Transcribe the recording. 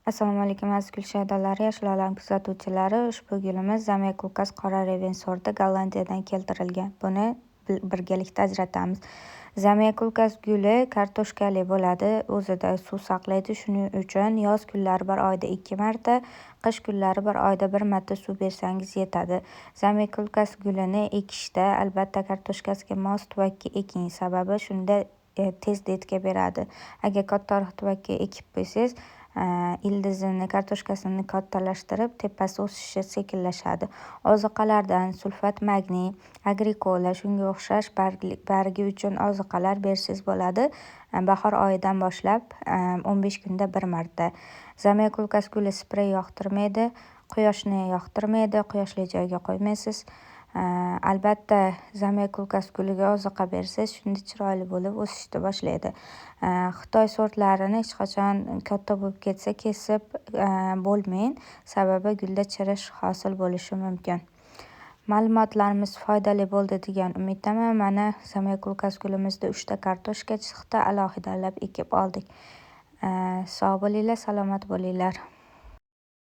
Assalomu alaykum aziz gulshaydalari, yoshlar olam kuzatuvchilari. Ushbu gulimiz Zamyakulkas qora reven sorti Gollandiyadan keltirilgan. Buni birgalikda ajratamiz. Zamyakulkas guli kartoshkali bo'ladi. O'zida suv saqlaydi. Shuning uchun yoz kunlari bir oyda 2 marta, qish kunlari bir oyda 1 marta suv bersangiz yetadi. Zamyakulkas gulini ekishda albatta kartoshkasiga mos tuvakka eking, sababi shunda tezda etga beradi. Agar kattaroq tuvakka ekib qo'ysangiz, ildizini, kartoshkasini kattalashtirib, tepasi o'sishi sekinlashadi. Ozuqalardan sulfat magniy, agrikola, shunga o'xshash bargi uchun ozuqalar bersangiz bo'ladi. Bahor oyidan boshlab 15 kunda 1 marta. Zamyakulkas guli sprey yoqtirmaydi, quyoshni yoqtirmaydi, quyoshli joyga qo'ymaysiz. Albatta zamyakulkas guliga ozuqa bersangiz, shunda chiroyli bo'lib o'sishni boshlaydi. Xitoy sortlarini hech qachon katta bo'lib ketsa kesib bo'lmang, sababi gulda chirish hosil bo'lishi mumkin. Ma'lumotlarimiz foydali bo'ldi degan umiddaman. Mana zamyakulkas gulimizda 3 ta kartoshka chiqdi, alohidalab ekib oldik. Sog' bo'linglar, salomat bo'linglar.